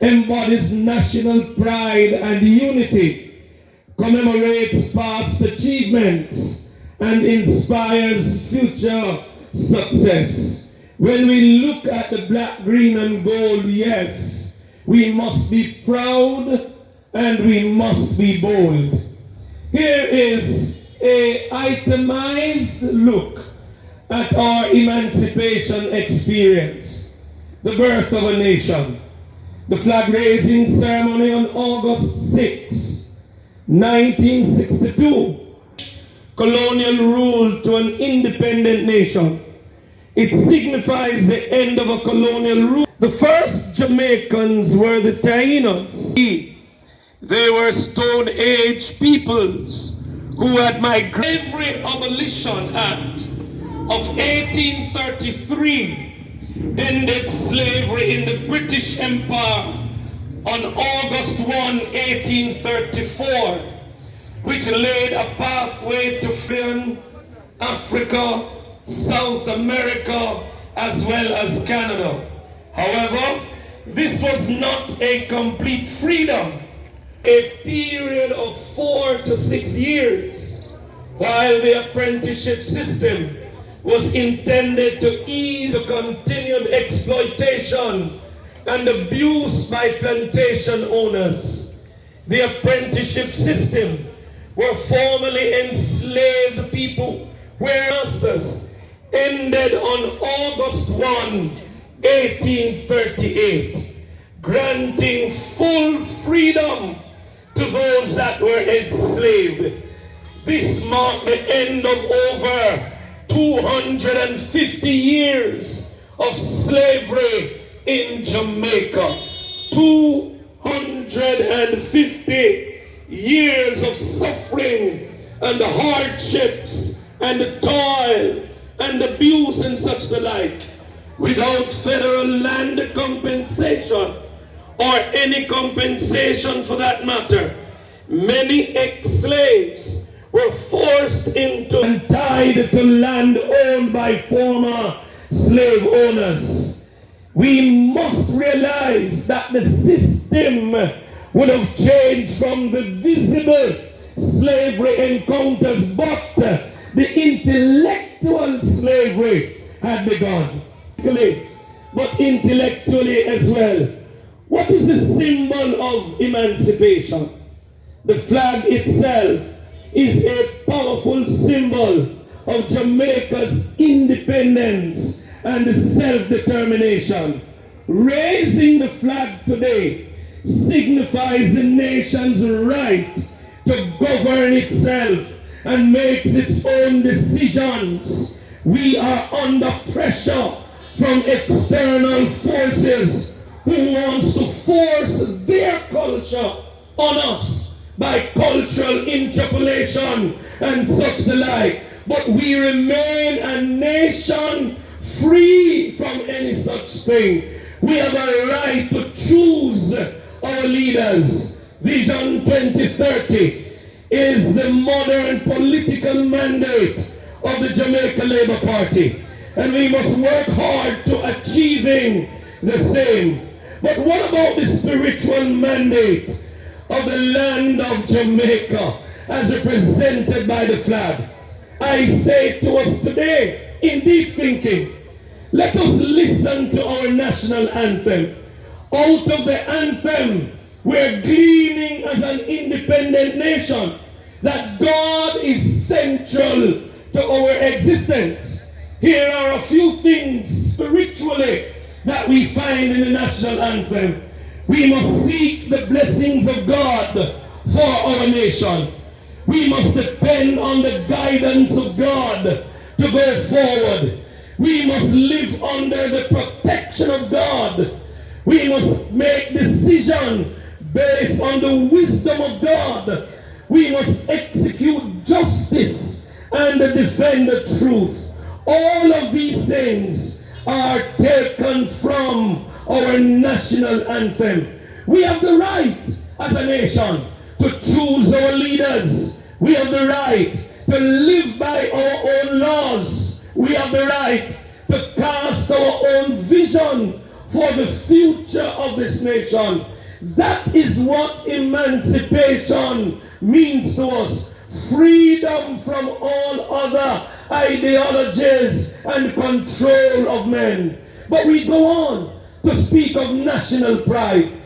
embodies national pride and unity, commemorates past achievements, and inspires future success. When we look at the black, green, and gold, yes, we must be proud and we must be bold. Here is an itemized look at our emancipation experience, the birth of a nation. The flag-raising ceremony on August 6, 1962, colonial rule to an independent nation. It signifies the end of a colonial rule. The first Jamaicans were the Taínos. They were Stone Age peoples who had migrated. Slavery Abolition Act of 1833 ended slavery in the British Empire on August 1, 1834, which laid a pathway to freedom, Africa, South America, as well as Canada. However, this was not a complete freedom. A period of 4 to 6 years, while the apprenticeship system was intended to ease the continued exploitation and abuse by plantation owners. The apprenticeship system were formerly enslaved people where masters ended on August 1, 1838, granting full freedom to those that were enslaved. This marked the end of over 250 years of slavery in Jamaica. 250 years of suffering and hardships and toil and abuse and such the like, without federal land compensation or any compensation for that matter. Many ex-slaves were forced into and tied to land owned by former slave owners. We must realize that the system would have changed from the visible slavery encounters, but the intellectual slavery had begun. But intellectually as well. What is the symbol of emancipation? The flag itself is a powerful symbol of Jamaica's independence and self-determination. Raising the flag today signifies the nation's right to govern itself and makes its own decisions. We are under pressure from external forces who wants to force their culture on us by cultural interpolation and such the like. But we remain a nation free from any such thing. We have a right to choose our leaders. Vision 2030 is the modern political mandate of the Jamaica Labour Party, and we must work hard to achieving the same. But what about the spiritual mandate of the land of Jamaica as represented by the flag? I say to us today, in deep thinking, let us listen to our national anthem. Out of the anthem, we're gleaning as an independent nation that God is central to our existence. Here are a few things spiritually that we find in the national anthem. We must seek the blessings of God for our nation. We must depend on the guidance of God to go forward. We must live under the protection of God. We must make decisions based on the wisdom of God. We must execute justice and defend the truth. All of these things are taken from our national anthem. We have the right as a nation to choose our leaders. We have the right to live by our own laws. We have the right to cast our own vision for the future of this nation. That is what emancipation means to us. Freedom from all other ideologies and control of men. But we go on to speak of national pride.